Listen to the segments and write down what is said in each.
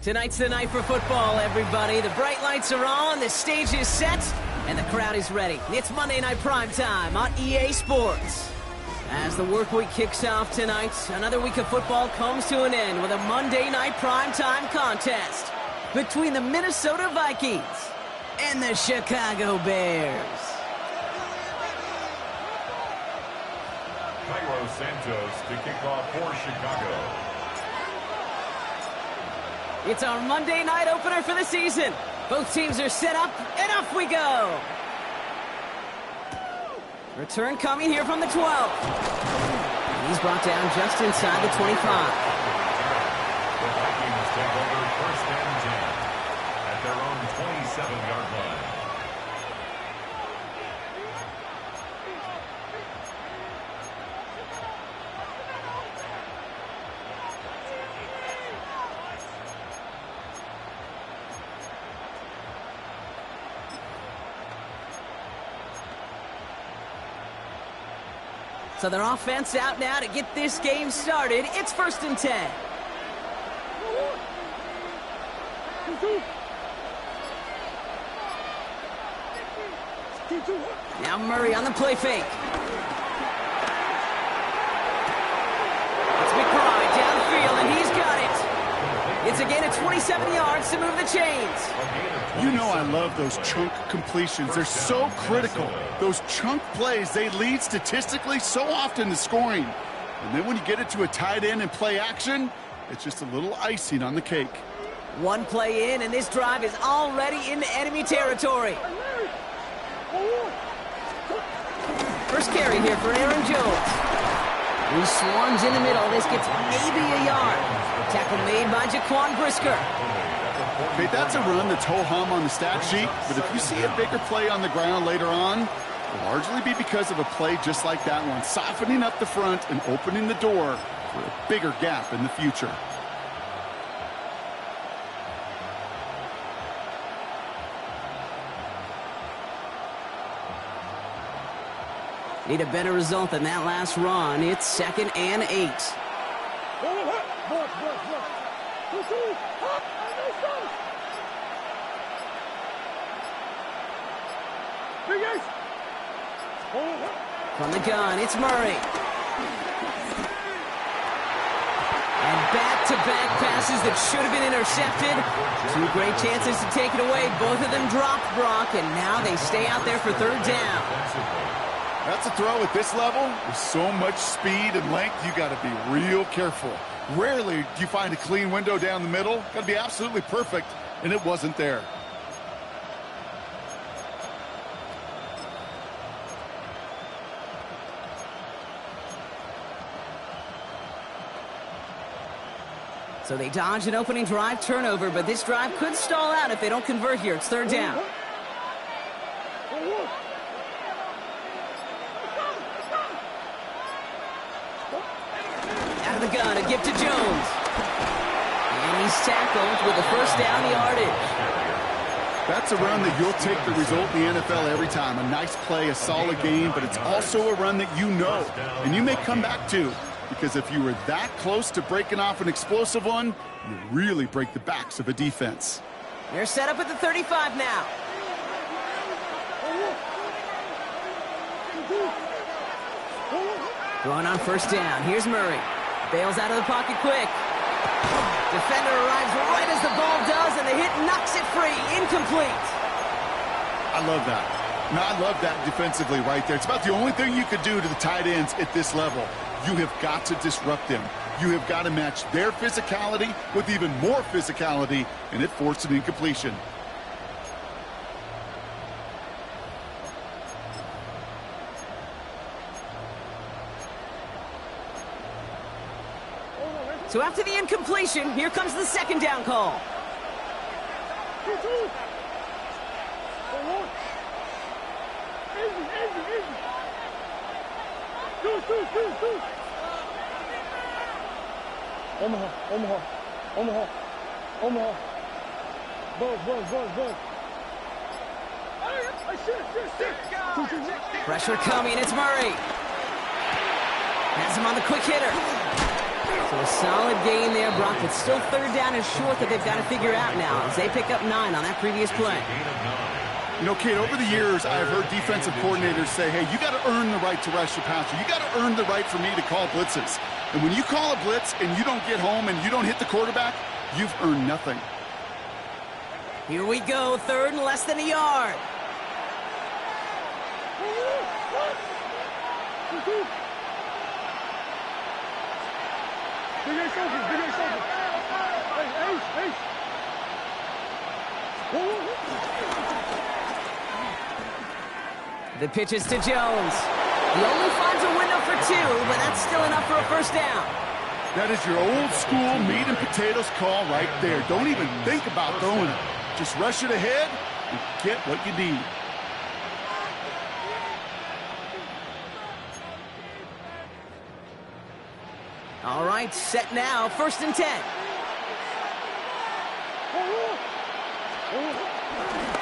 Tonight's the night for football, everybody. The bright lights are on, the stage is set, and the crowd is ready. It's Monday Night Primetime on EA Sports. As the work week kicks off tonight, another week of football comes to an end with a Monday Night Primetime contest between the Minnesota Vikings and the Chicago Bears. Cairo Santos to kick off for Chicago. It's our Monday night opener for the season. Both teams are set up, and off we go. Return coming here from the 12. And he's brought down just inside the 25. The Vikings take over first and 10 at their own 27-yard line. So their offense out now to get this game started. It's first and 10. Now Murray on the play fake. It's McBride downfield, and he's got it. It's a gain of 27 yards to move the chains. You know I love those chunk completions. They're so critical. Those chunk plays, they lead statistically so often to scoring. And then when you get it to a tight end and play action, it's just a little icing on the cake. One play in, and this drive is already into enemy territory. First carry here for Aaron Jones. He swarms in the middle. This gets maybe a yard. Tackle made by Jaquan Brisker. Okay, that's a run that's ho-hum on the stat sheet, but if you see a bigger play on the ground later on, it'll largely be because of a play just like that one, softening up the front and opening the door for a bigger gap in the future. Need a better result than that last run. It's second and 8. From the gun, it's Murray. And back-to-back passes that should have been intercepted. Two great chances to take it away. Both of them dropped, Brock, and now they stay out there for third down. That's a throw at this level. With so much speed and length, you got to be real careful. Rarely do you find a clean window down the middle. Got to be absolutely perfect, and it wasn't there. So they dodge an opening drive turnover, but this drive could stall out if they don't convert here. It's third down. Out of the gun, a gift to Jones. And he's tackled with the first down yardage. That's a run that you'll take the result in the NFL every time. A nice play, a solid game, but it's also a run that you know, and you may come back to. Because if you were that close to breaking off an explosive one, you really break the backs of a defense. They're set up at the 35 now. Going on first down. Here's Murray. Bails out of the pocket quick. Defender arrives right as the ball does, and the hit knocks it free. Incomplete. I love that. Now, I love that defensively right there. It's about the only thing you could do to the tight ends at this level. You have got to disrupt them. You have got to match their physicality with even more physicality, and it forced an incompletion. So after the incompletion, here comes the second down call. Omaha. Buzz. Pressure coming, it's Murray. Has him on the quick hitter. So a solid gain there, Brock, but still third down and short that they've got to figure out now as they pick up 9 on that previous play. You know, Kate, over the years, I've heard defensive coordinators say, hey, you got to earn the right to rush your passer. You got to earn the right for me to call blitzes. And when you call a blitz and you don't get home and you don't hit the quarterback, you've earned nothing. Here we go, third and less than a yard. The pitch is to Jones. He only finds a window for 2, but that's still enough for a first down. That is your old school meat and potatoes call right there. Don't even think about throwing it. Just rush it ahead and get what you need. All right, set now, 1st and 10.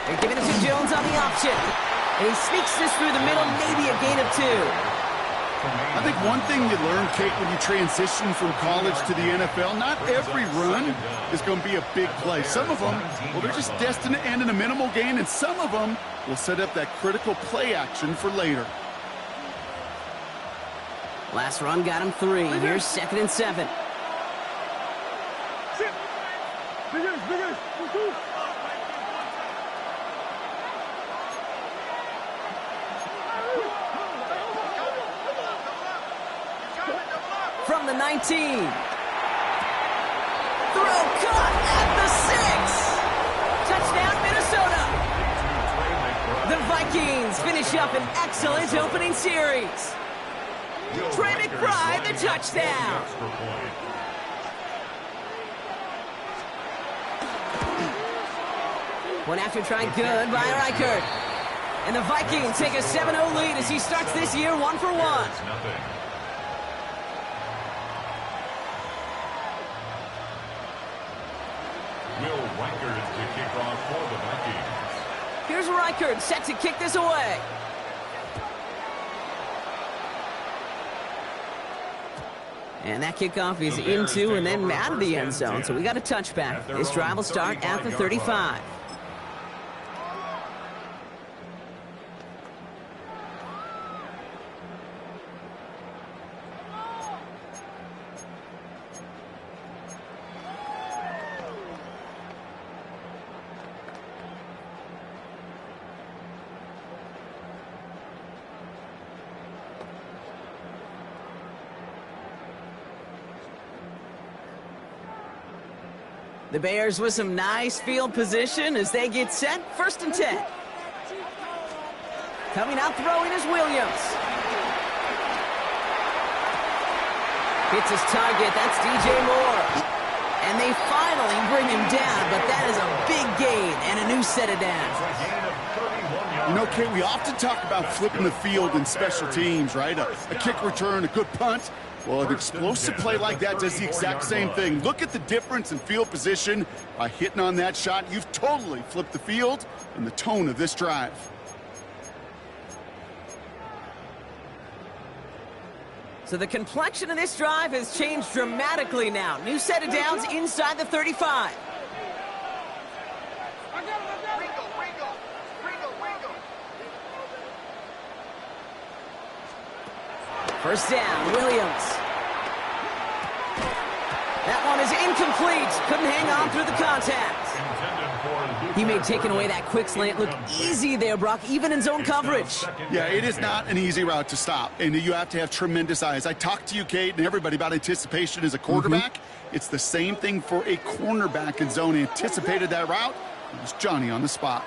They're giving it to Jones on the option. And he sneaks this through the middle, maybe a gain of 2. I think one thing you learn, Kate, when you transition from college to the NFL, not every run is going to be a big play. Some of them, well, they're just destined to end in a minimal gain, and some of them will set up that critical play action for later. Last run got him 3. Here's 2nd and 7. From the 19. Throw caught at the 6. Touchdown, Minnesota. The Vikings finish up an excellent opening series. Trey McBride, the touchdown. One after try good by Reichert. And the Vikings take a 7-0 lead as he starts this year 1 for 1. Will Reichert to kick off for the Vikings. Here's Reichert set to kick this away. And that kickoff is into and then out of the end zone. So we got a touchback. This drive will start at the 35. The Bears with some nice field position as they get set. 1st and 10. Coming out throwing is Williams. Hits his target. That's DJ Moore. And they finally bring him down, but that is a big gain and a new set of downs. You know, Kate, we often talk about flipping the field in special teams, right? A kick return, a good punt. Well, an explosive play like that does the exact same thing. Look at the difference in field position. By hitting on that shot, you've totally flipped the field and the tone of this drive. So the complexion of this drive has changed dramatically now. New set of downs inside the 35. First down, Williams. That one is incomplete. Couldn't hang on through the contact. He made taking away that quick slant look easy there, Brock, even in zone coverage. Yeah, it is not an easy route to stop, and you have to have tremendous eyes. I talked to you, Kate, and everybody about anticipation as a quarterback. It's the same thing for a cornerback in zone. He anticipated that route. It was Johnny on the spot.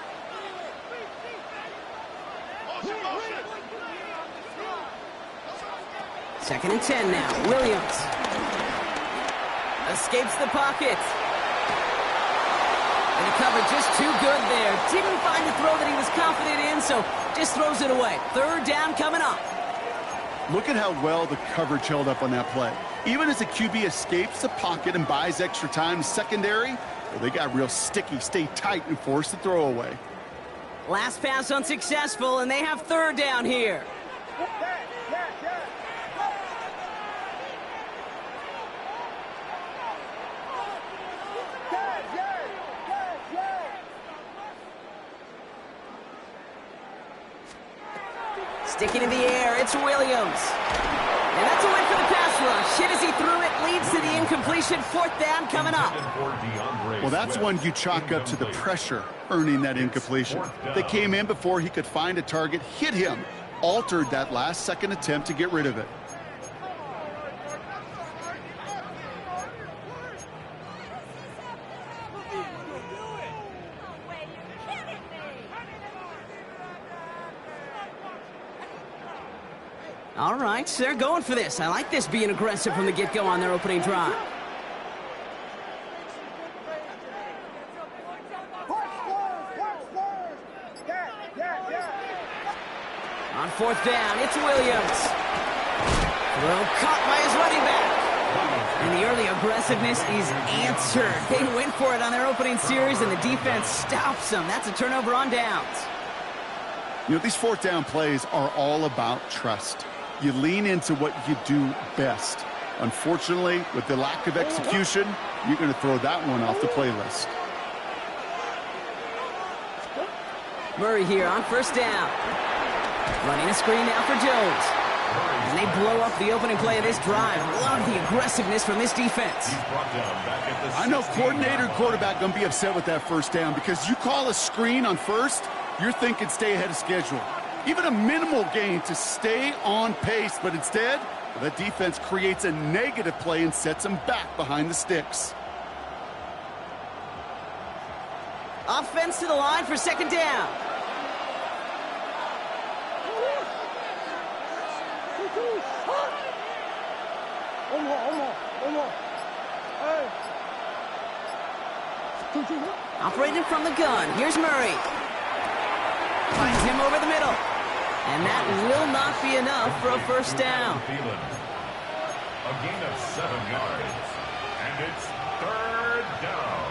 Second and 10 now. Williams escapes the pocket. And the cover just too good there. Didn't find the throw that he was confident in, so just throws it away. Third down coming up. Look at how well the coverage held up on that play. Even as the QB escapes the pocket and buys extra time, secondary, well, they got real sticky, stay tight, and force the throw away. Last pass unsuccessful, and they have third down here. Sticking in the air, it's Williams. And that's a win for the pass rush. Hit as he threw it, leads to the incompletion. 4th down coming up. Well, that's one you chalk up to the pressure earning that incompletion. They came in before he could find a target, hit him, altered that last-second attempt to get rid of it. All right, so they're going for this. I like this being aggressive from the get-go on their opening drive. On 4th down, it's Williams. Throw caught by his running back. And the early aggressiveness is answered. They went for it on their opening series, and the defense stops them. That's a turnover on downs. You know, these 4th down plays are all about trust. You lean into what you do best. Unfortunately, with the lack of execution, you're going to throw that one off the playlist. Murray here on 1st down. Running a screen now for Jones. And they blow up the opening play of this drive. Love the aggressiveness from this defense. I know coordinator and quarterback going to be upset with that 1st down because you call a screen on 1st, you're thinking stay ahead of schedule. Even a minimal gain to stay on pace, but instead, the defense creates a negative play and sets them back behind the sticks. Offense to the line for 2nd down. Operating from the gun. Here's Murray. Finds him over the middle. And that will not be enough for a 1st down. A gain of 7 yards. And it's 3rd down.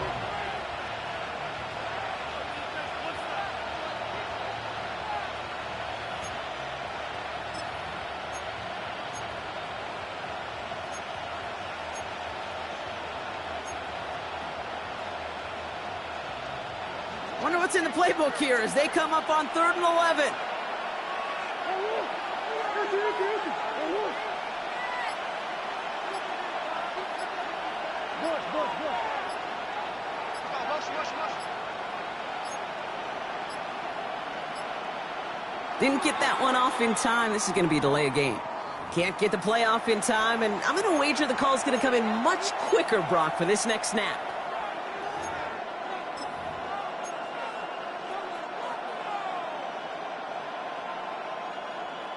Wonder what's in the playbook here as they come up on 3rd and 11. Didn't get that one off in time. This is going to be a delay of game. Can't get the play off in time, and I'm going to wager the call is going to come in much quicker, Brock, for this next snap.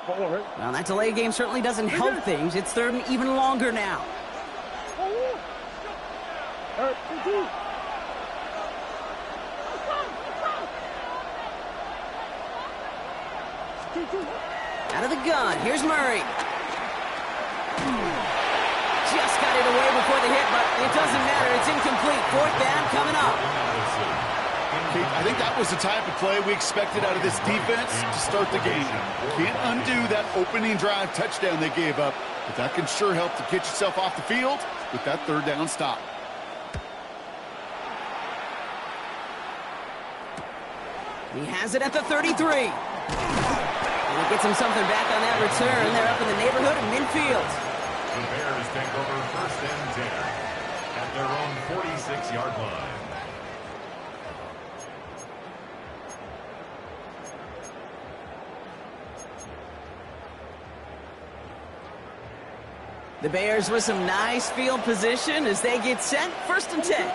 Well, that delay game certainly doesn't help things. It's 3rd and even longer now. Out of the gun, here's Murray. Just got it away before the hit, but it doesn't matter. It's incomplete. 4th down coming up. I think that was the type of play we expected out of this defense to start the game. Can't undo that opening drive touchdown they gave up, but that can sure help to get yourself off the field with that 3rd down stop. He has it at the 33. And he gets him something back on that return. They're up in the neighborhood of midfield. The Bears take over 1st and 10 at their own 46-yard line. The Bears with some nice field position as they get set. 1st and 10.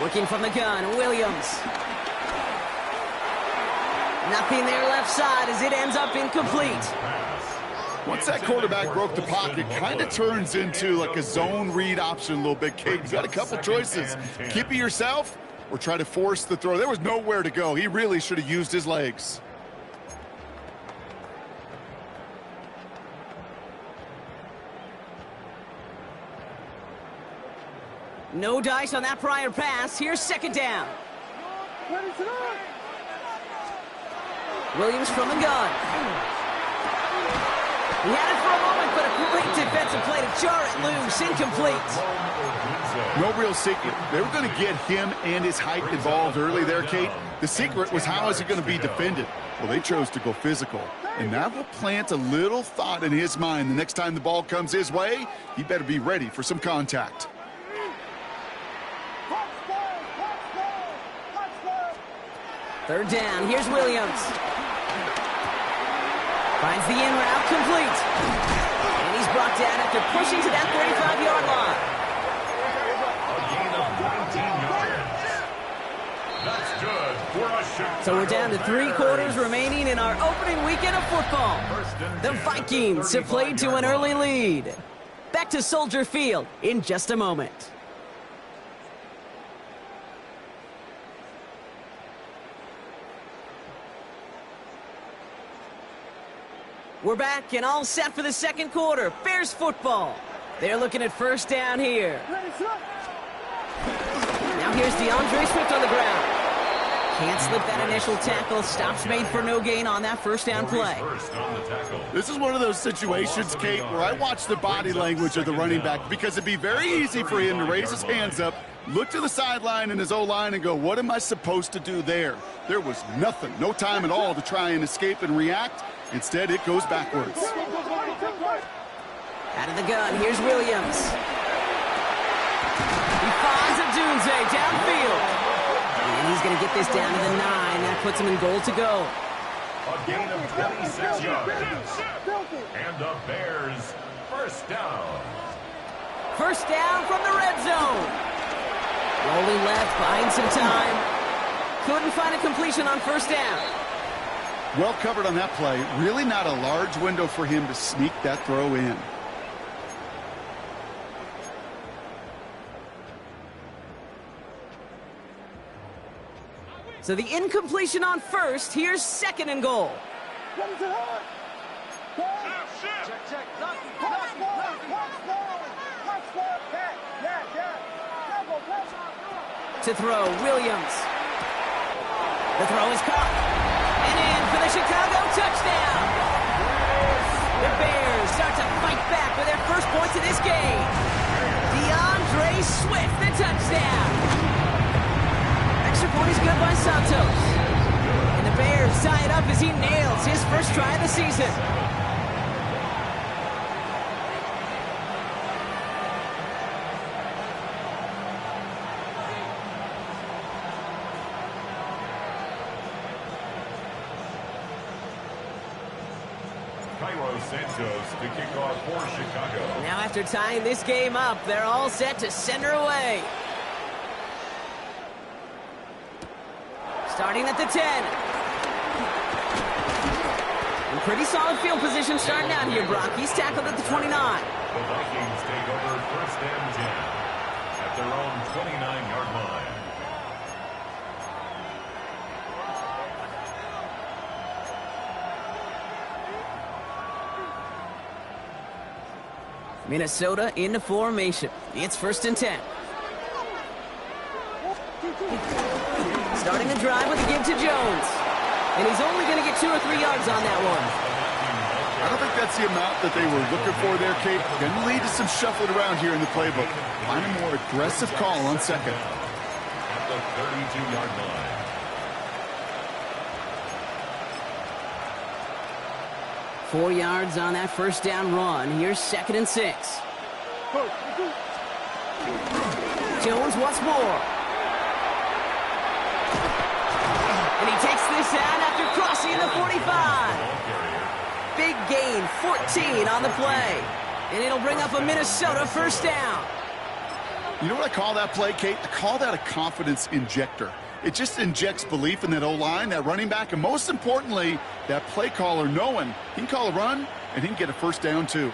Working from the gun, Williams. Nothing there left side as it ends up incomplete. Once that quarterback broke the pocket, kind of turns into like a zone read option a little bit. Kate, you've got a couple choices. Keep it yourself or try to force the throw. There was nowhere to go. He really should have used his legs. No dice on that prior pass. Here's 2nd down. Williams from the gun. He had it for a moment, but a Great defensive play to jar it loose. Incomplete. No real secret. They were going to get him and his height involved early there, Kate. The secret was, how is he going to be defended? Well, they chose to go physical. And that will plant a little thought in his mind. The next time the ball comes his way, he better be ready for some contact. Third down. Here's Williams. Finds the in route, complete. And he's brought down after pushing to that 35-yard line. That's good for a shot. So we're down to 3 quarters remaining in our opening weekend of football. The Vikings have played to an early lead. Back to Soldier Field in just a moment. We're back and all set for the second quarter. Bears football. They're looking at first down here. Now here's DeAndre Swift on the ground. Can't slip that initial tackle. Stops made for no gain on that first down play. This is one of those situations, Kate, where I watch the body language of the running back, because it'd be very easy for him to raise his hands up, look to the sideline in his O-line and go, what am I supposed to do there? There was nothing, no time at all to try and escape and react. Instead, it goes backwards. Out of the gun, here's Williams. He finds Adunze downfield. And he's going to get this down to the 9. That puts him in goal to go. A gain of 26 yards. And the Bears first down. First down from the red zone. Rolling left, buying some time. Couldn't find a completion on first down. Well covered on that play. Really not a large window for him to sneak that throw in. So the incompletion on first. Here's second and goal. To throw, Williams. The throw is caught. And in for the Chicago touchdown. The Bears start to fight back with their first points of this game. DeAndre Swift, the touchdown. Extra point is good by Santos. And the Bears tie it up as he nails his first try of the season. Santos to kick off for Chicago. Now after tying this game up, they're all set to send her away. Starting at the 10. And pretty solid field position starting out here, Brock. He's tackled at the 29. The Vikings take over first and 10 at their own 29-yard line. Minnesota into formation. It's first and 10. Starting the drive with a give to Jones. And he's only going to get 2 or 3 yards on that one. I don't think that's the amount that they were looking for there, Kate. Going to lead to some shuffling around here in the playbook. Find a more aggressive call on second. At the 32-yard line. Four yards on that first down run. Here's second and 6. Jones once more. And he takes this out after crossing the 45. Big gain, 14 on the play. And it'll bring up a Minnesota first down. You know what I call that play, Kate? I call that a confidence injector. It just injects belief in that O-line, that running back, and most importantly, that play caller knowing he can call a run and he can get a first down too.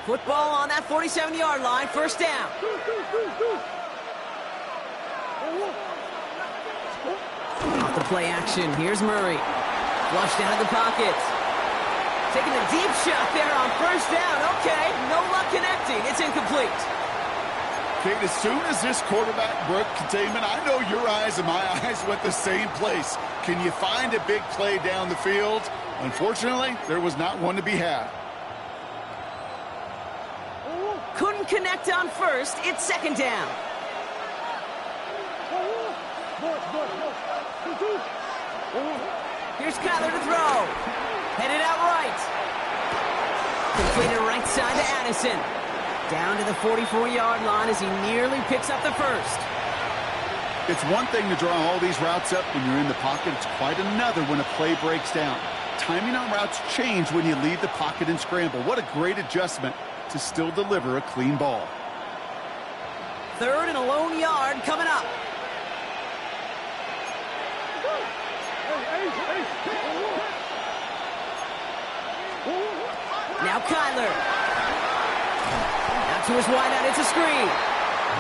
Football on that 47-yard line, first down. Off the play action, here's Murray. Flushed out of the pocket. Taking a deep shot there on first down. Okay, no luck connecting. It's incomplete. Kate, as soon as this quarterback broke containment, I know your eyes and my eyes went the same place. Can you find a big play down the field? Unfortunately, there was not one to be had. Couldn't connect on first. It's second down. Here's Kyler to throw. Headed out right. Completed right side to Addison. Down to the 44-yard line as he nearly picks up the first. It's one thing to draw all these routes up when you're in the pocket. It's quite another when a play breaks down. Timing on routes change when you leave the pocket and scramble. What a great adjustment to still deliver a clean ball. Third and a lone yard coming up. Now Kyler. Out to his wideout, it's a screen.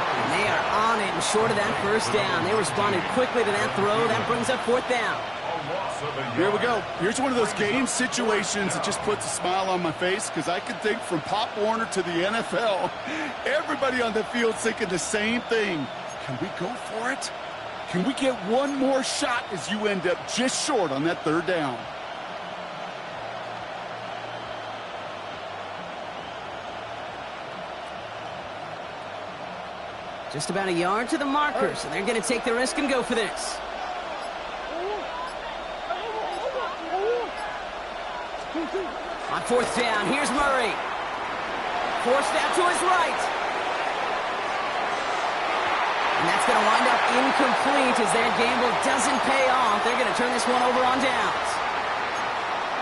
And they are on it and short of that first down. They responded quickly to that throw. That brings up fourth down. Here we go. Here's one of those game situations that just puts a smile on my face because I can think from Pop Warner to the NFL. Everybody on the field thinking the same thing. Can we go for it? Can we get one more shot as you end up just short on that third down? Just about a yard to the marker, so they're going to take the risk and go for this. On fourth down, here's Murray. Forced out to his right. And that's going to wind up incomplete as their gamble doesn't pay off. They're going to turn this one over on downs.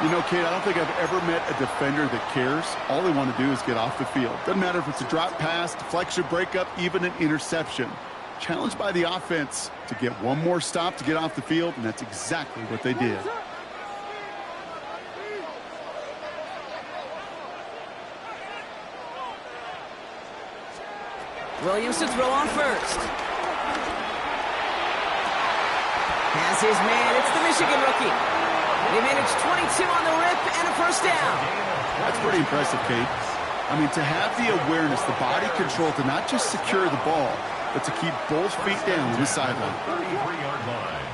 You know, Kate, I don't think I've ever met a defender that cares. All they want to do is get off the field. Doesn't matter if it's a drop pass, deflection, breakup, even an interception. Challenged by the offense to get one more stop to get off the field, and that's exactly what they did. Williams to throw on first. Has his man. It's the Michigan rookie. They managed 22 on the rip and a first down. That's pretty impressive, Kate. I mean, to have the awareness, the body control to not just secure the ball, but to keep both feet down on the sideline. 33-yard line.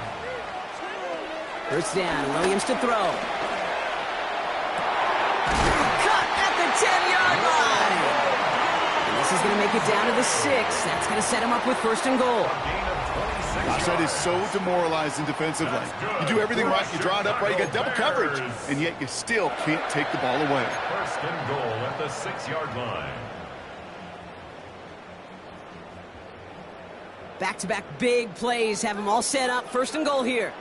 First down, Williams to throw. Cut at the 10-yard line. And this is going to make it down to the 6. That's going to set him up with first and goal. Gosh, that is so demoralizing defensively. You do everything right, you draw it up right, you got double coverage, and yet you still can't take the ball away. First and goal at the 6-yard line. Back-to-back big plays have them all set up. First and goal here.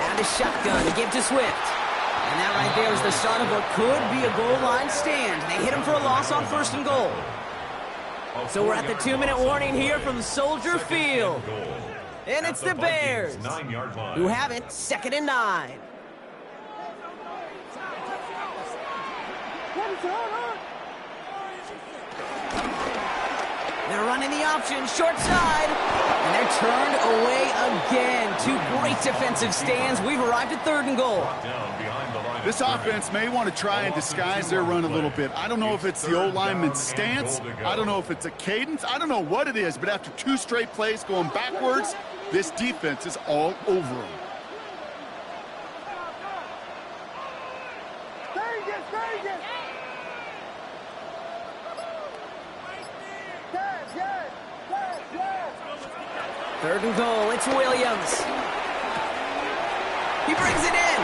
And a shotgun to give to Swift. And that right there is the start of what could be a goal line stand. They hit him for a loss on first and goal. So we're at the 2-minute warning here from Soldier Field. And it's the Bears who have it, 2nd and 9. They're running the option, short side, and they're turned away again. Two great defensive stands. We've arrived at 3rd and goal. This offense may want to try and disguise their run a little bit. I don't know if it's the O-lineman's stance. I don't know if it's a cadence. I don't know what it is, but after 2 straight plays going backwards, this defense is all over them. Third and goal, it's Williams. He brings it in.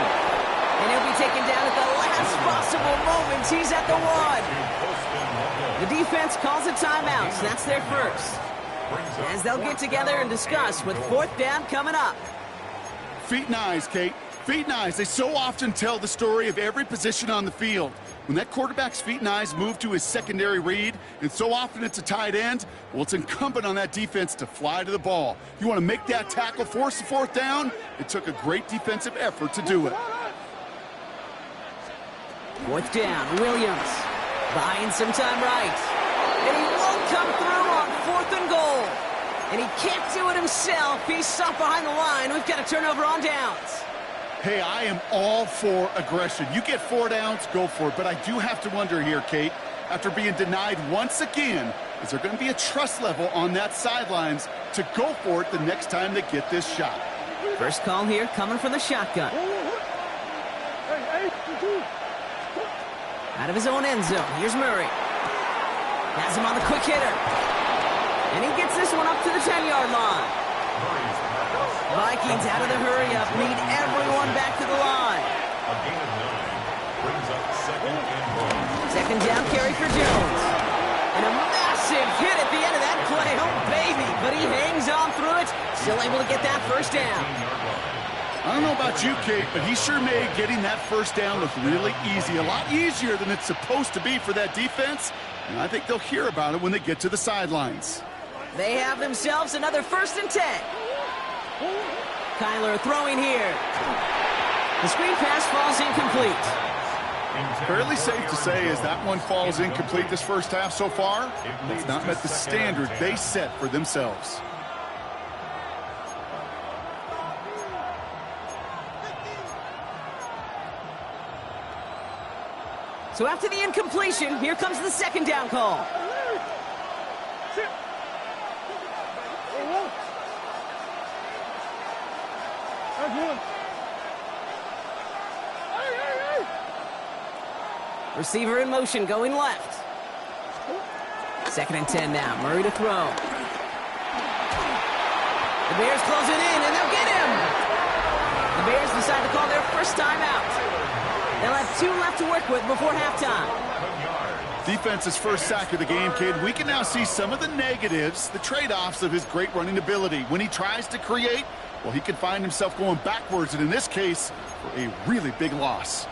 And he'll be taken down at the last possible moment. He's at the 1. The defense calls a timeout, so that's their first. As they'll get together and discuss with 4th down coming up. Feet and eyes, Kate. Feet and eyes. They so often tell the story of every position on the field. When that quarterback's feet and eyes move to his secondary read, and so often it's a tight end, well, it's incumbent on that defense to fly to the ball. You want to make that tackle, force the 4th down? It took a great defensive effort to do it. 4th down, Williams buying some time right. And he won't come through on 4th and goal. And he can't do it himself. He's stopped behind the line. We've got a turnover on downs. Hey, I am all for aggression. You get 4 downs, go for it. But I do have to wonder here, Kate, after being denied once again. Is there going to be a trust level on that sidelines to go for it the next time they get this shot? First call here coming from the shotgun. Out of his own end zone. Here's Murray. Has him on the quick hitter. And he gets this one up to the 10-yard line. Vikings out of the hurry-up. Need everyone back to the line. A gain of 9 brings up 2nd and goal. Second down carry for Jones. And a massive hit at the end of that play. Oh, baby. But he hangs on through it. Still able to get that first down. I don't know about you, Kate, but he sure made getting that first down look really easy. A lot easier than it's supposed to be for that defense. And I think they'll hear about it when they get to the sidelines. They have themselves another 1st and 10. Kyler throwing here. The screen pass falls incomplete. Fairly safe to say as that one falls incomplete this first half so far, it's not met the standard they set for themselves. So after the incompletion, here comes the 2nd down call. Receiver in motion, going left. 2nd and 10 now. Murray to throw. The Bears close it in, and they'll get him. The Bears decide to call their first timeout. They'll have 2 left to work with before halftime. Defense's first sack of the game, kid. We can now see some of the negatives, the trade-offs of his great running ability. When he tries to create, well, he can find himself going backwards, and in this case, for a really big loss.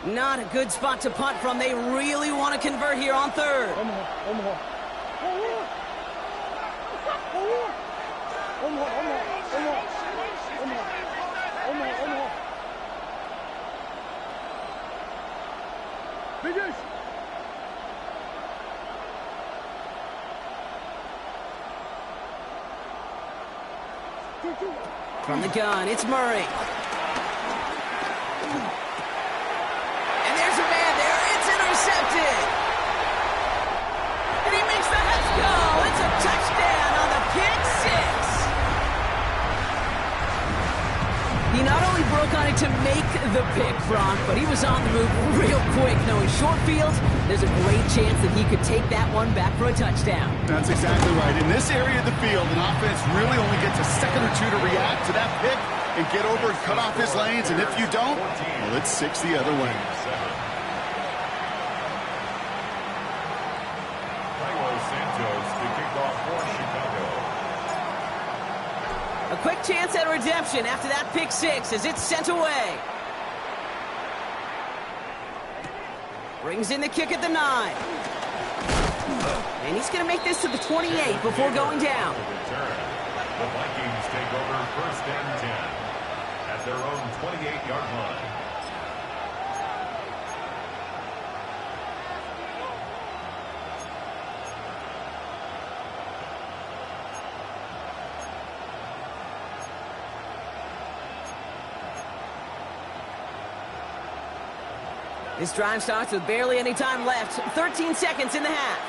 Not a good spot to punt from. They really want to convert here on 3rd. From the gun, it's Murray. And there's a man there. It's intercepted. And he makes the let's go. It's a touchdown on the pick 6. He not only broke on it to make the pick, Bronk, but he was on the move real quick. Knowing short fields, there's a great chance that he could take that one back for a touchdown. That's exactly right. In this area of the field, an offense really only gets a second or two to react to that pick and get over and cut off his lanes. And if you don't, well, it's 6 the other way. A quick chance at redemption after that pick 6 as it's sent away. Brings in the kick at the 9. And he's going to make this to the 28 before going down. The Vikings take over 1st and 10 at their own 28-yard line. This drive starts with barely any time left. 13 seconds in the half.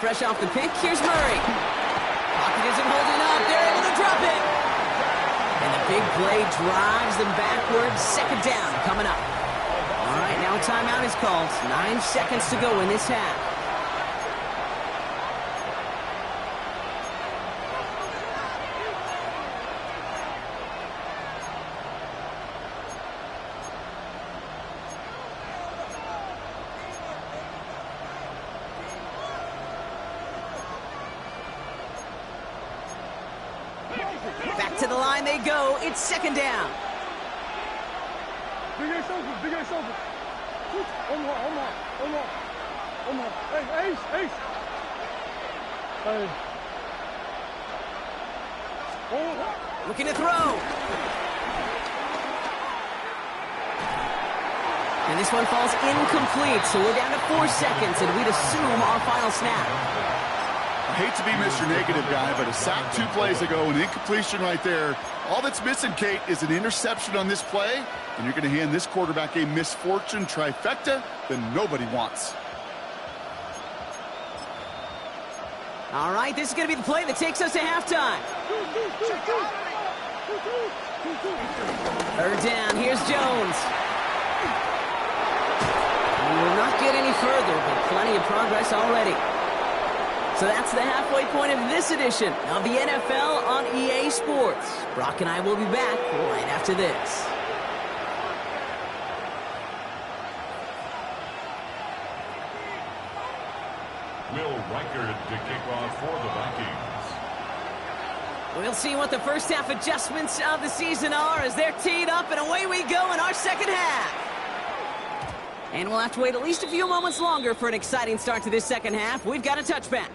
Fresh off the pick, here's Murray. Pocket isn't holding up. They're able to drop it. And the big play drives them backwards. 2nd down coming up. All right, now a timeout is called. 9 seconds to go in this half. Back to the line they go. It's 2nd down. Big ace open, big ace open. One more. Hey, ace. Hey. Looking to throw. And this one falls incomplete, so we're down to 4 seconds, and we'd assume our final snap. I hate to be Mr. Negative guy, but a sack 2 plays ago, an incompletion right there. All that's missing, Kate, is an interception on this play, and you're going to hand this quarterback a misfortune trifecta that nobody wants. All right, this is going to be the play that takes us to halftime. 3rd down, here's Jones. We will not get any further, but plenty of progress already. So that's the halfway point of this edition of the NFL on EA Sports. Brock and I will be back right after this. Will Reichard to kick off for the Vikings. We'll see what the first half adjustments of the season are as they're teed up, and away we go in our second half. And we'll have to wait at least a few moments longer for an exciting start to this second half. We've got a touchback.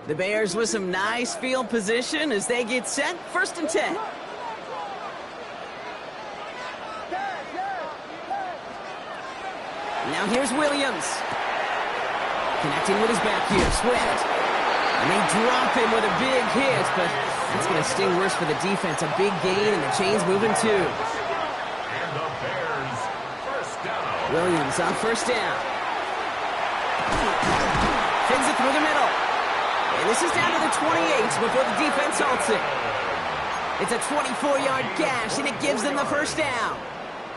The Bears with some nice field position as they get set. 1st and 10. Now here's Williams. Connecting with his back here, Swift. And they drop him with a big hit, but it's going to sting worse for the defense. A big gain, and the chain's moving too. And the Bears, 1st down. Williams on 1st down. Fins it through the middle. And this is down to the 28 before the defense halts it. It's a 24-yard gash, and it gives them the 1st down.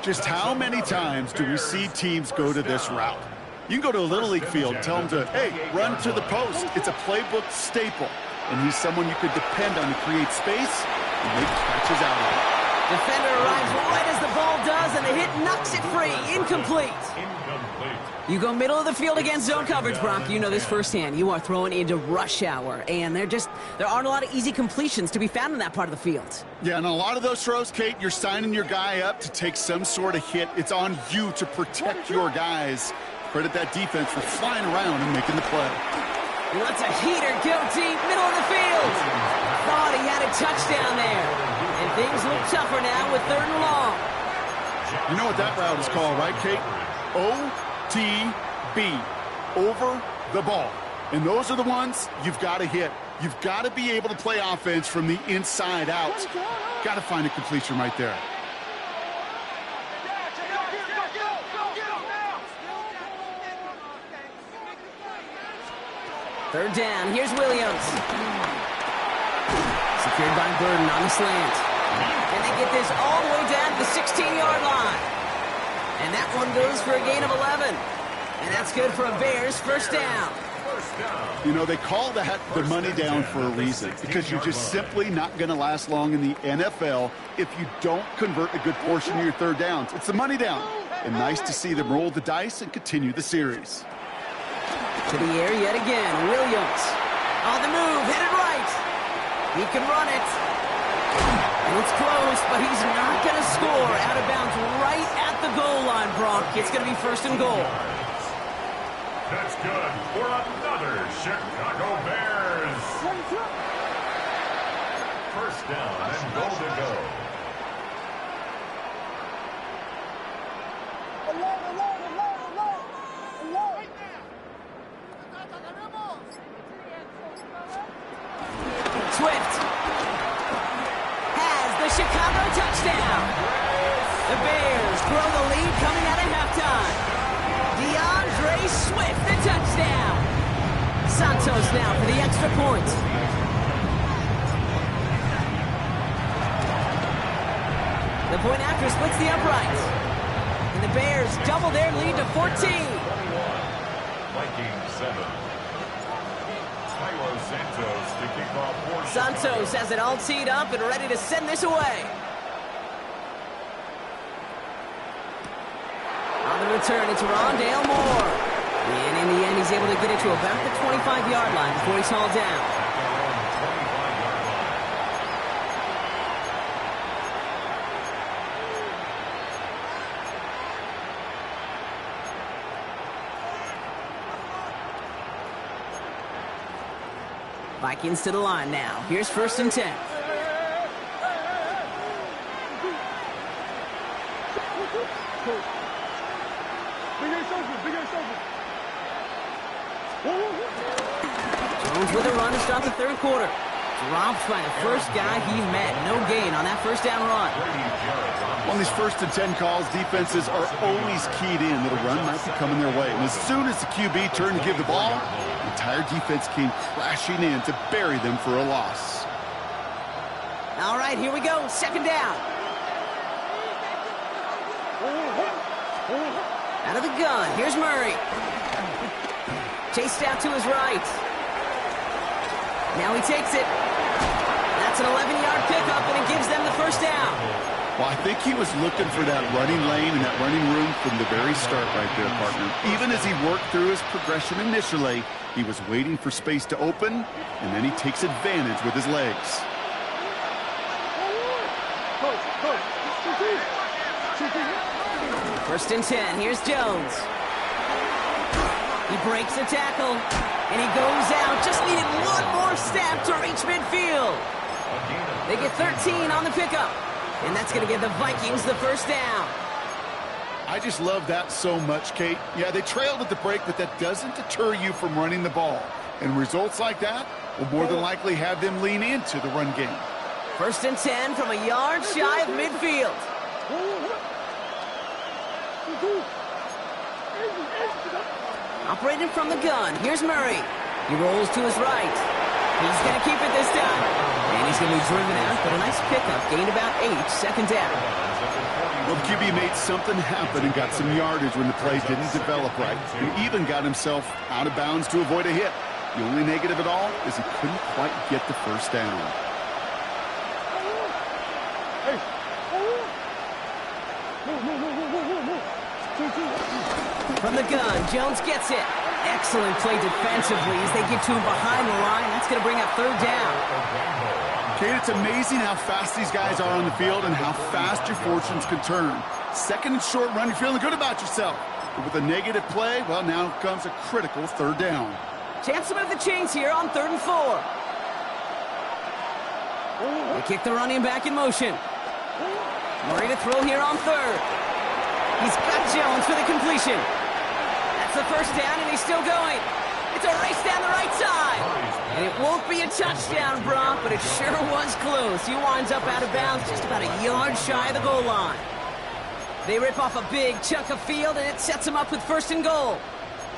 Just how many times do we see teams go to this route? You can go to a Little League field and tell them to, hey, run to the post. It's a playbook staple. And he's someone you could depend on to create space and make catches out of it. Defender arrives right as the ball does, and the hit knocks it free. Incomplete. You go middle of the field against zone coverage, Brock. You know this firsthand. You are throwing into rush hour, and there aren't a lot of easy completions to be found in that part of the field. Yeah, and a lot of those throws, Kate, you're signing your guy up to take some sort of hit. It's on you to protect your guys. Credit that defense for flying around and making the play. He lets a heater go deep, middle of the field. Thought he had a touchdown there. And things look tougher now with 3rd and long. You know what that route is called, right, Kate? OTB, over the ball. And those are the ones you've got to hit. You've got to be able to play offense from the inside out. Got to find a completion right there. Third down, here's Williams. Secured by Burden on the slant. And they get this all the way down to the 16-yard line. And that one goes for a gain of 11. And that's good for a Bears 1st down. You know, they call that the money down for a reason, because you're just simply not going to last long in the NFL if you don't convert a good portion of your 3rd downs. It's the money down. And nice to see them roll the dice and continue the series. To the air yet again, Williams. On the move, headed right. He can run it. And it's close, but he's not going to score. Out of bounds right at the goal line, Brock. It's going to be 1st and goal. That's good for another Chicago Bears. 1st down and goal to go. Swift has the Chicago touchdown. The Bears grow the lead coming out of halftime. DeAndre Swift, the touchdown. Santos now for the extra point. The point after splits the uprights. And the Bears double their lead to 14. Vikings 7. Santos to kick off for Santos has it all teed up and ready to send this away. On the return, it's Rondale Moore. And in the end, he's able to get it to about the 25-yard line before he's hauled down. Vikings to the line now. Here's 1st and 10. Jones with a run to start the 3rd quarter. Dropped by the first guy he met. No gain on that 1st down run. On these 1st and 10 calls, defenses are always keyed in that a run might be coming their way. And as soon as the QB turned to give the ball, the entire defense came crashing in to bury them for a loss. All right, here we go. 2nd down. Out of the gun. Here's Murray. Chased out to his right. Now he takes it. That's an 11-yard pickup, and it gives them the 1st down. Well, I think he was looking for that running lane and that running room from the very start right there, partner. Even as he worked through his progression initially, he was waiting for space to open, and then he takes advantage with his legs. 1st and 10. Here's Jones. He breaks the tackle, and he goes out. Just needed one more step to reach midfield. They get 13 on the pickup, and that's going to give the Vikings the 1st down. I just love that so much, Kate. Yeah, they trailed at the break, but that doesn't deter you from running the ball. And results like that will more than likely have them lean into the run game. 1st and 10 from a yard shy of midfield. Operating from the gun, here's Murray. He rolls to his right. He's going to keep it this time. And he's going to be driven out, but a nice pickup. Gained about 8, 2nd down. Well, the QB made something happen and got some yardage when the play didn't develop right. He even got himself out of bounds to avoid a hit. The only negative at all is he couldn't quite get the 1st down. From the gun, Jones gets it. Excellent play defensively as they get to him behind the line. That's going to bring up 3rd down. Kate, it's amazing how fast these guys are on the field and how fast your fortunes can turn. 2nd and short run, you're feeling good about yourself. But with a negative play, well, now comes a critical 3rd down. Chance to move the chains here on 3rd and 4. They kick the running back in motion. Murray to throw here on 3rd. He's got Jones for the completion. That's the 1st down, and he's still going. It's a race down the right side. And it won't be a touchdown, Brock, but it sure was close. He winds up out of bounds just about a yard shy of the goal line. They rip off a big chunk of field, and it sets him up with 1st and goal.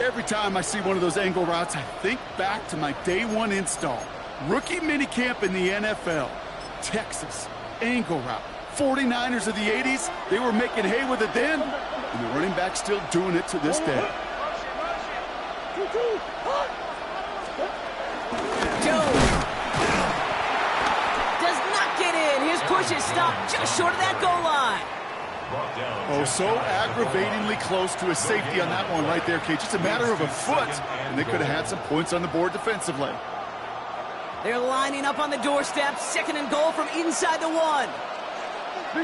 Every time I see one of those angle routes, I think back to my day 1 install. Rookie minicamp in the NFL. Texas, angle route. 49ers of the 80s, they were making hay with it then, and the running back's still doing it to this day. Jones does not get in. His push is stopped just short of that goal line. Oh, so aggravatingly close to a safety on that one right there, Kate. Just a matter of a foot, and they could have had some points on the board defensively. They're lining up on the doorstep. 2nd and goal from inside the 1. They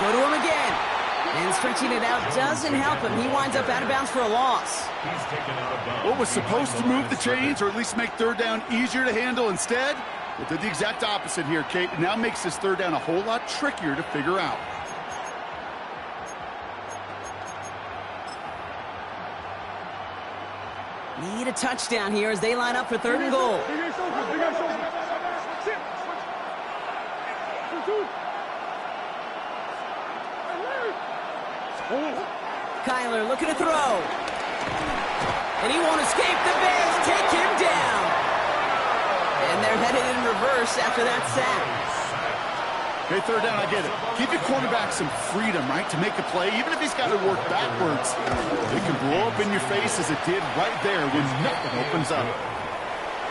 go to him again. And stretching it out doesn't help him. He winds up out of bounds for a loss. What was supposed to move the chains, or at least make 3rd down easier to handle instead? It did the exact opposite here, Kate. It now makes this 3rd down a whole lot trickier to figure out. Need a touchdown here as they line up for 3rd and goal. Kyler looking to throw. And he won't escape. The Bears take him down. And they're headed in reverse after that sack. Okay, 3rd down, I get it. Give your quarterback some freedom, right, to make a play, even if he's got to work backwards. It can blow up in your face as it did right there when nothing opens up.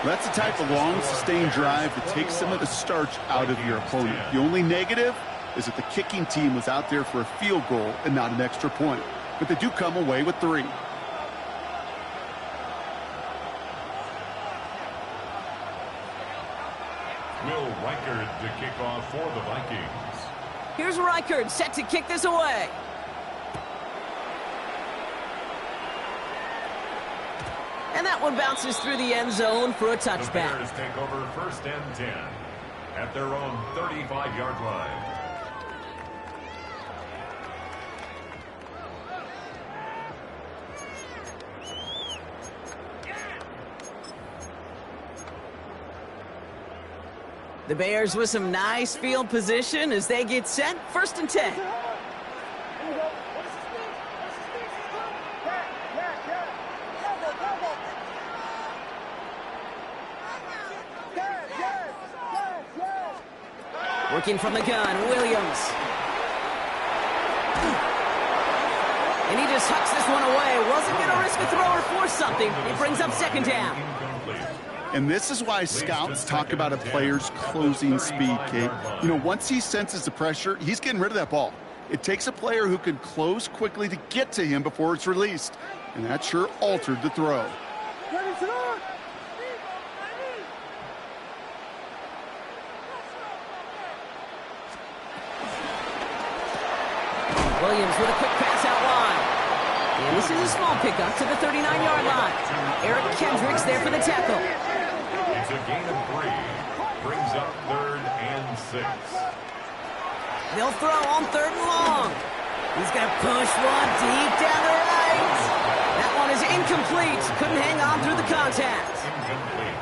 That's the type of long, sustained drive that takes some of the starch out of your opponent. The only negative is that the kicking team was out there for a field goal and not an extra point. But they do come away with 3. Will Reichard to kick off for the Vikings. Here's Reichard, set to kick this away. And that one bounces through the end zone for a touchback. The Bears take over 1st and 10 at their own 35-yard line. The Bears with some nice field position as they get set. 1st and 10. Working from the gun, Williams. And he just hucks this one away. Wasn't going to risk a throw or force something. It brings up 2nd down. And this is why scouts talk about a player's closing speed, Kate. You know, once he senses the pressure, he's getting rid of that ball. It takes a player who can close quickly to get to him before it's released. And that sure altered the throw. Williams with a quick pass out wide. And this is a small pickup to the 39-yard line. Eric Kendricks there for the tackle. It's a gain of 3. Brings up 3rd and 6. They'll throw on 3rd and long. He's going to push one deep down the right. That one is incomplete. Couldn't hang on through the contact. Incomplete.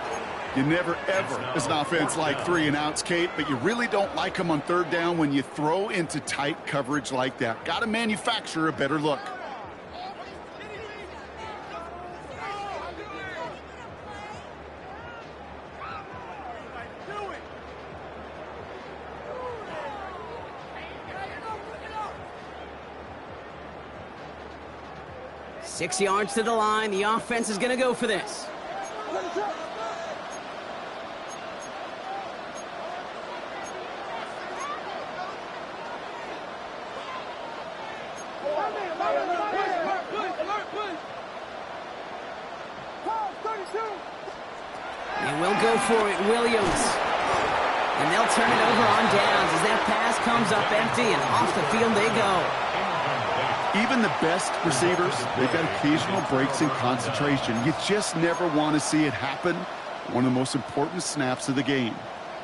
You never, ever, as an offense, like 3 and outs, Kate, but you really don't like them on 3rd down when you throw into tight coverage like that. Got to manufacture a better look. Six yards to the line. The offense is going to go for this. And we'll go for it, Williams. And they'll turn it over on downs as that pass comes up empty and off the field they go. Even the best receivers, they've got occasional breaks in concentration. You just never want to see it happen. One of the most important snaps of the game.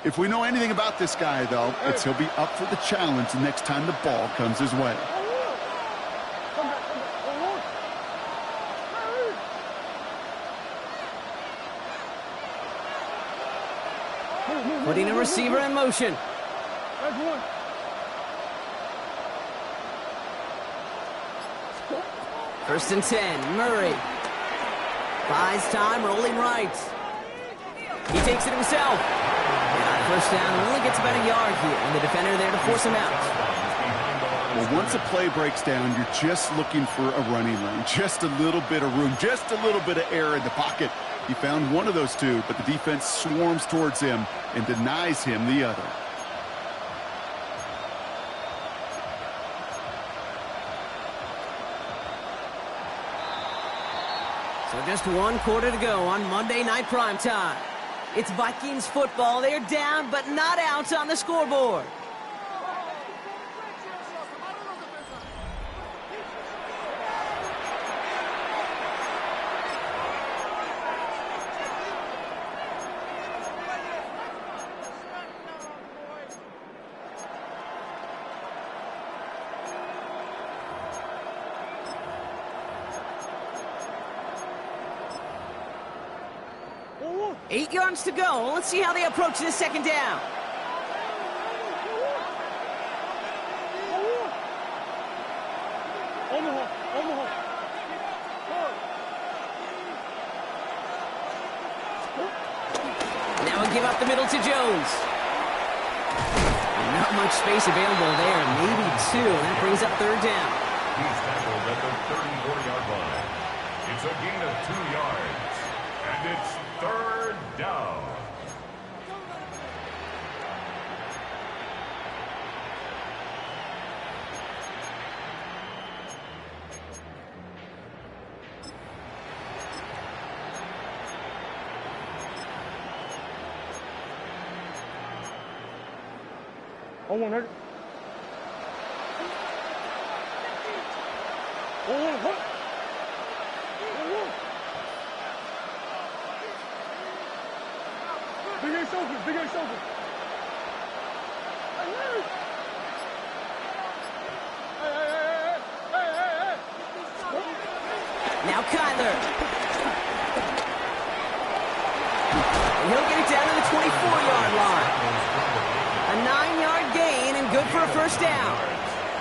If we know anything about this guy, though, it's he'll be up for the challenge the next time the ball comes his way. Putting a receiver in motion. First and 10, Murray. Buys time, rolling right. He takes it himself. And on 1st down, only gets about a yard here, and the defender there to force him out. Well, once a play breaks down, you're just looking for a running lane. Just a little bit of room, just a little bit of air in the pocket. He found one of those two, but the defense swarms towards him and denies him the other. So just 1 quarter to go on Monday Night Primetime. It's Vikings football. They're down, but not out on the scoreboard. Oh, 8 yards to go. Let's see how they approach this 2nd down. Now we give up the middle to Jones. And not much space available there. Maybe 2. That brings up 3rd down. He's tackled at the 34-yard line. It's a gain of 2 yards. And it's 3rd down. on 100. Big Ace open, Big Ace open. Now Kyler. And he'll get it down to the 24-yard line. A 9-yard gain and good for a first down.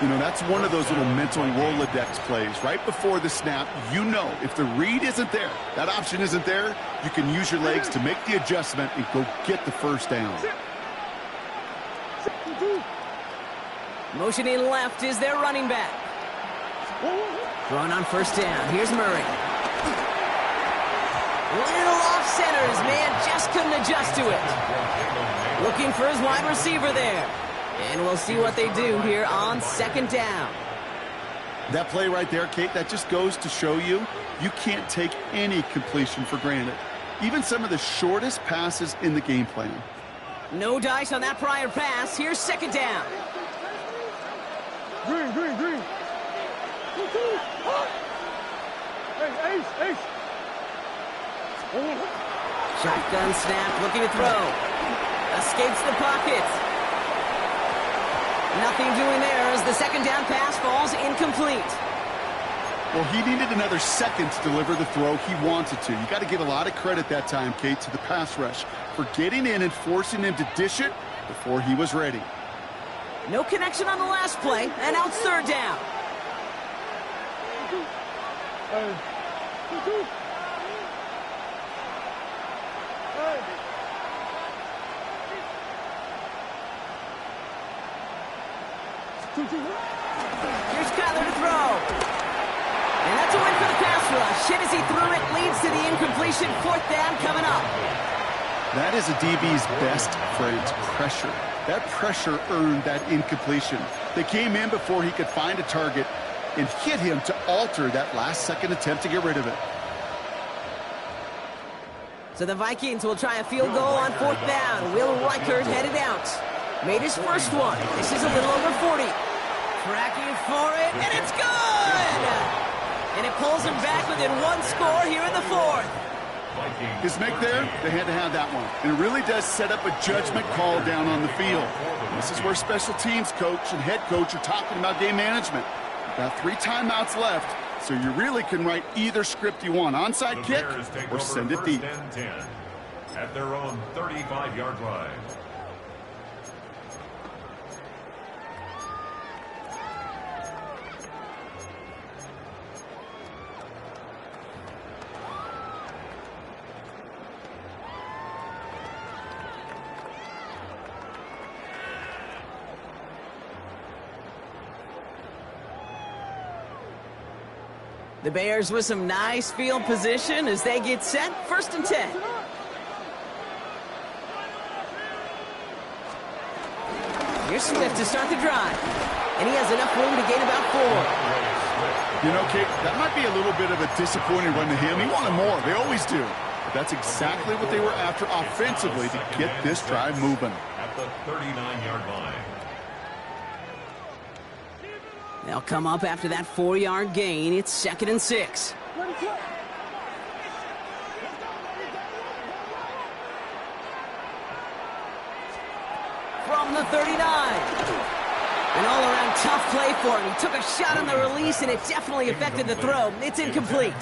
You know, that's one of those little mental Rolodex plays. Right before the snap, you know if the read isn't there, that option isn't there, you can use your legs to make the adjustment and go get the first down. Motioning left is their running back. Throwing on first down. Here's Murray. Little off center. His man just couldn't adjust to it. Looking for his wide receiver there. And we'll see what they do here on second down. That play right there, Kate, that just goes to show you, you can't take any completion for granted. Even some of the shortest passes in the game plan. No dice on that prior pass. Here's second down. Green, green, green. Hey, Ace, Ace. Shotgun snap, looking to throw. Escapes the pocket. Nothing doing there as the second down pass falls incomplete. Well, he needed another second to deliver the throw he wanted to. You got to give a lot of credit that time, Kate, to the pass rush for getting in and forcing him to dish it before he was ready. No connection on the last play, and out third down. Here's Kyler to throw. And that's a win for the pass rush. Hit as he threw it, leads to the incompletion. Fourth down coming up. That is a DB's best friend, pressure. That pressure earned that incompletion. They came in before he could find a target and hit him to alter that last-second attempt to get rid of it. So the Vikings will try a field goal on fourth down. Will Reichert headed out. Made his first one. This is a little over 40. Tracking for it, and it's good! And it pulls him back within one score here in the fourth. His make there, they had to have that one. And it really does set up a judgment call down on the field. This is where special teams coach and head coach are talking about game management. About 3 timeouts left, so you really can write either script you want. Onside kick or send it deep. At their own 35-yard line. The Bears with some nice field position as they get set. First and 10. Here's Swift to start the drive. And he has enough room to gain about 4. You know, Kate, that might be a little bit of a disappointing run to him. He wanted more. They always do. But that's exactly what they were after offensively to get this drive moving. At the 39-yard line. They'll come up after that 4-yard gain. It's second and 6. From the 39. An all-around tough play for him. He took a shot on the release, and it definitely affected the throw. It's incomplete.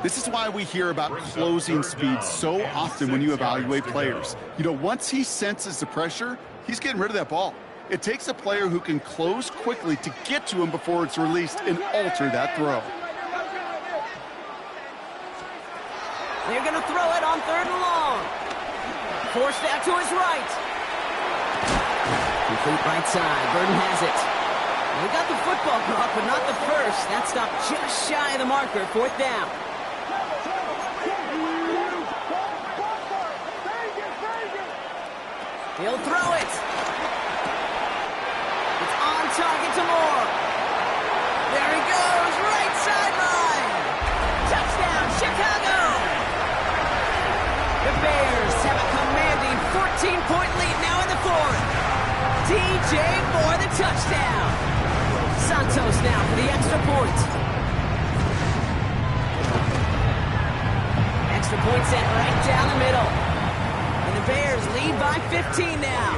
This is why we hear about closing speed so often when you evaluate players. You know, once he senses the pressure, he's getting rid of that ball. It takes a player who can close quickly to get to him before it's released and alter that throw. They're going to throw it on third and long. Forced out to his right. Complete right side. Burden has it. He got the football caught, but not the first. That stopped just shy of the marker. Fourth down. He'll throw it. It's on target to Moore. There he goes. Right sideline. Touchdown, Chicago. The Bears have a commanding 14-point lead now in the fourth. DJ Moore the touchdown. Santos now for the extra point. Extra point set right down the middle. And the Bears lead by 15 now.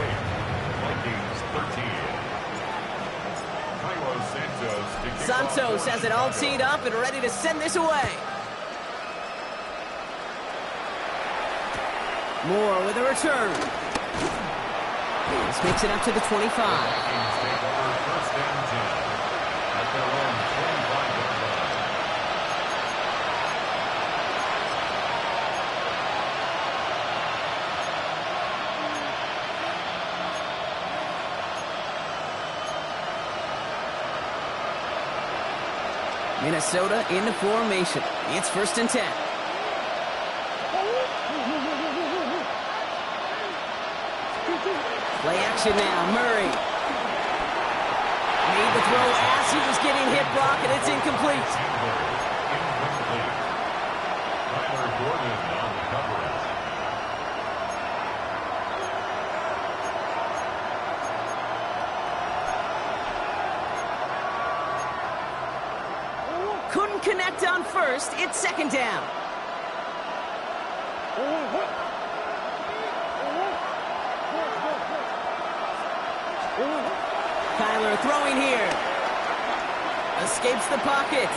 Vikings 13. Santos has it all teed up and ready to send this away. Moore with a return. This makes it up to the 25. Vikings take over first and 10 at their own 25-yard line. Minnesota in the formation. It's first and 10. Play action now, Murray. Made the throw as he was getting hit block, and it's incomplete. Tyler Gordon on the coverage. Couldn't connect on first. It's second down. Kyler throwing here. Escapes the pocket.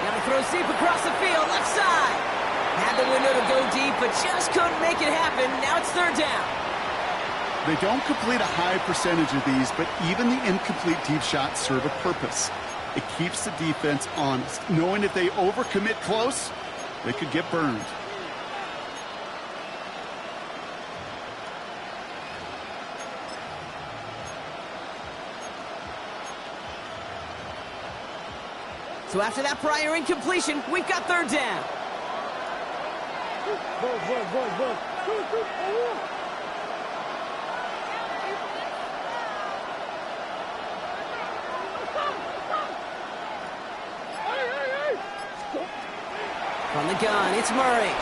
Now throws deep across the field, left side. Had the window to go deep, but just couldn't make it happen. Now it's third down. They don't complete a high percentage of these, but even the incomplete deep shots serve a purpose. It keeps the defense honest, knowing if they overcommit close, they could get burned. So after that prior incompletion, we've got third down. From the gun, it's Murray.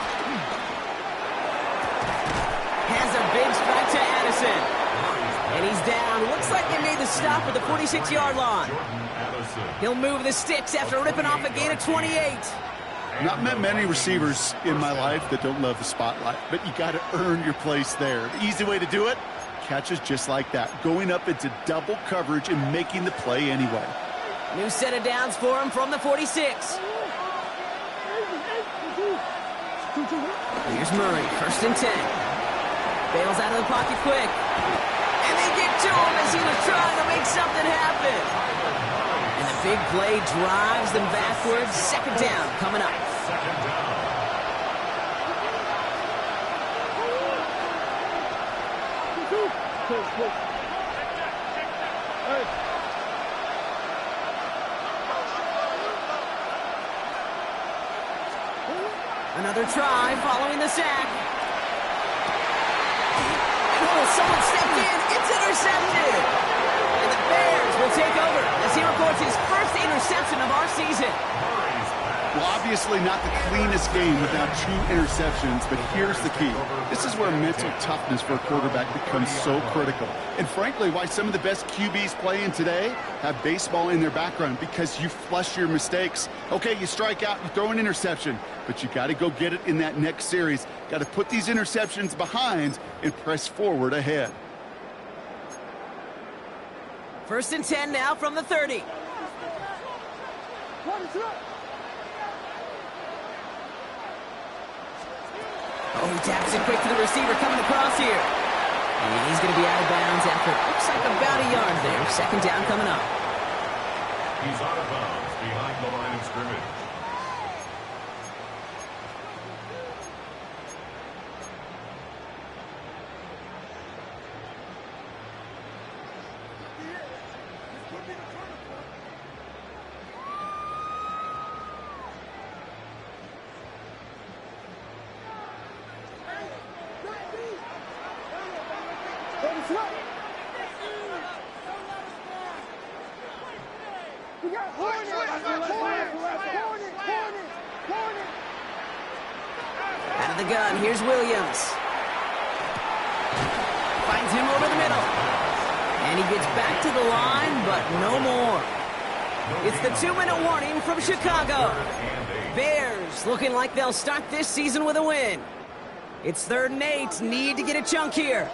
Has a big strike to Addison. And he's down. Looks like they made the stop at the 46-yard line. He'll move the sticks after ripping off a gain of 28. Not met many receivers in my life that don't love the spotlight, but you got to earn your place there. The easy way to do it, catches just like that, going up into double coverage and making the play anyway. New set of downs for him from the 46. Here's Murray, first and 10. Bails out of the pocket quick. And they get to him as he was trying to make something happen. And the big play drives them backwards. Second down coming up. Second down. Another try following the sack. Oh, someone stepped in. It's intercepted. And the Bears will take over as he records his first interception of our season. Well, obviously not the cleanest game without 2 interceptions, but here's the key. This is where mental toughness for a quarterback becomes so critical. And frankly, why some of the best QBs playing today have baseball in their background, because you flush your mistakes. Okay, you strike out, you throw an interception, but you got to go get it in that next series. Got to put these interceptions behind and press forward ahead. First and 10 now from the 30. Oh, he taps it quick to the receiver coming across here. And he's going to be out of bounds after looks like about a yard there. Second down coming up. He's out of bounds behind the line of scrimmage. Out of the gun, here's Williams. Finds him over the middle. And he gets back to the line, but no more. It's the 2-minute warning from Chicago. Bears looking like they'll start this season with a win. It's 3rd and 8. Need to get a chunk here.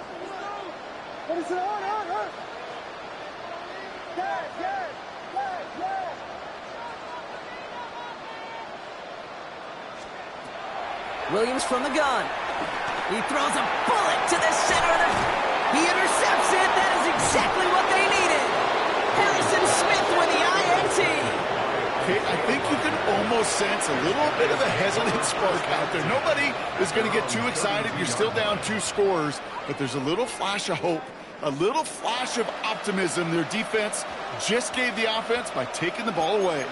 Williams from the gun. He throws a bullet to the center of the... He intercepts it. That is exactly what they needed. Harrison Smith with the INT. Okay, I think you can almost sense a little bit of a hesitant spark out there. Nobody is going to get too excited. You're still down 2 scores, but there's a little flash of hope, a little flash of optimism. Their defense just gave the offense by taking the ball away.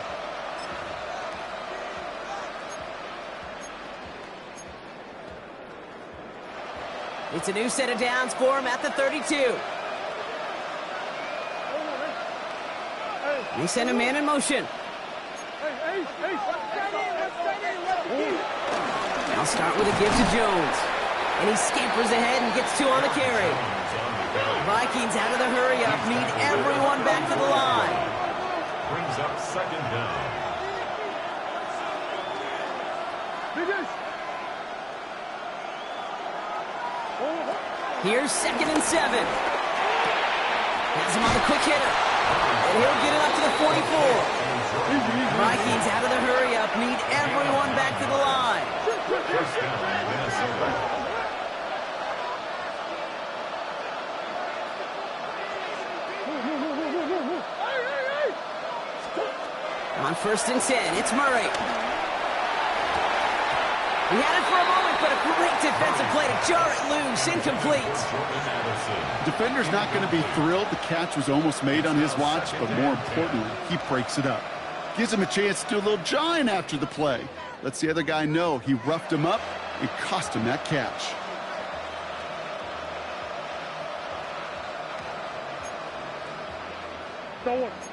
It's a new set of downs for him at the 32. They send a man in motion. I'll start with a give to Jones. And he scampers ahead and gets 2 on the carry. Vikings out of the hurry-up, need everyone back to the line. Brings up 2nd down. Here's 2nd and 7. Has him on the quick hitter. And he'll get it up to the 44. Vikings out of the hurry-up, need everyone back to the line. First down, Minnesota. On 1st and 10, it's Murray. He had it for a moment, but a great defensive play to jar it loose. Incomplete. Defender's not going to be thrilled. The catch was almost made on his watch, but more importantly, he breaks it up. Gives him a chance to do a little jawing after the play. Lets the other guy know he roughed him up and cost him that catch.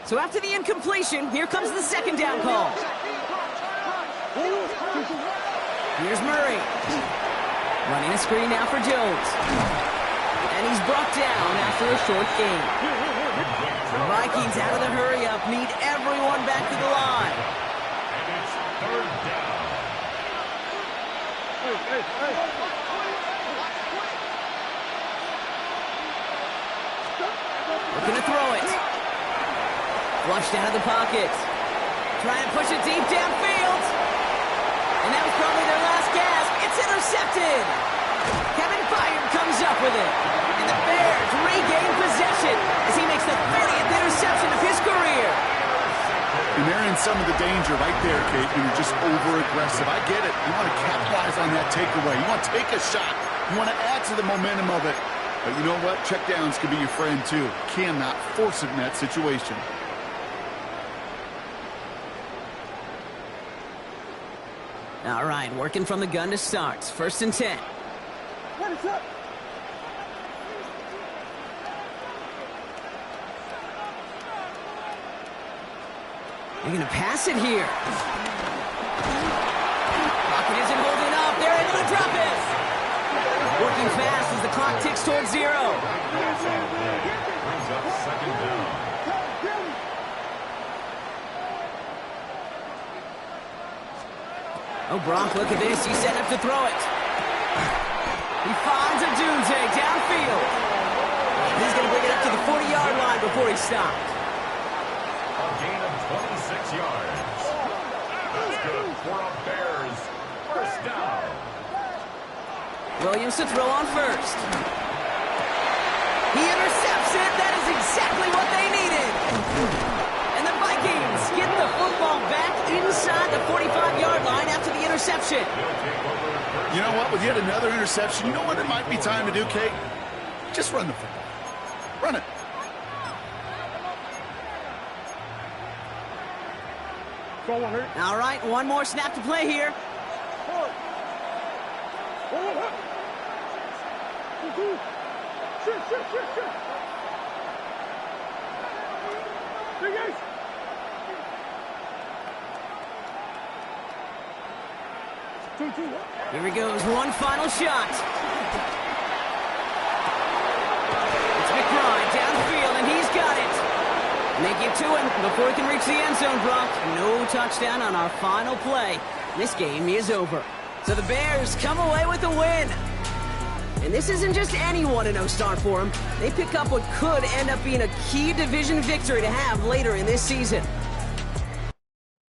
So after the incompletion, here comes the 2nd down call. Here's Murray. Running a screen now for Jones. And he's brought down after a short gain. The Vikings out of the hurry-up, need everyone back to the line. And it's 3rd down. Looking to throw it. Flushed out of the pocket. Try and push it deep downfield. And that was probably their last gasp. It's intercepted. Kevin Byard comes up with it. And the Bears regain possession as he makes the 30th interception of his career. And they're in some of the danger right there, Kate, when you're just over-aggressive. I get it. You want to capitalize on that takeaway. You want to take a shot. You want to add to the momentum of it. But you know what? Checkdowns can be your friend, too. Cannot force it in that situation. All right, working from the gun to start. 1st and 10. They're going to pass it here. Pocket isn't holding up. They're able to drop it. Working fast as the clock ticks towards 0. Brings up 2nd down. Oh, Bronk, look at this. He's set up to throw it. He finds a Dunze downfield. He's going to bring it up to the 40-yard line before he stopped. A gain of 26 yards. That's good for a Bears 1st down. Williams to throw on 1st. He intercepts it. That is exactly what they needed. And the Vikings get the football back inside the 45-yard line after the interception. You know what? With yet another interception, you know what it might be time to do, Kate? Just run the football. Run it. All right, one more snap to play here. Here he goes, one final shot. It's McBride downfield, and before he can reach the end zone, Brock. No touchdown on our final play. This game is over. So the Bears come away with a win. And this isn't just any 1-0 start for them. They pick up what could end up being a key division victory to have later in this season.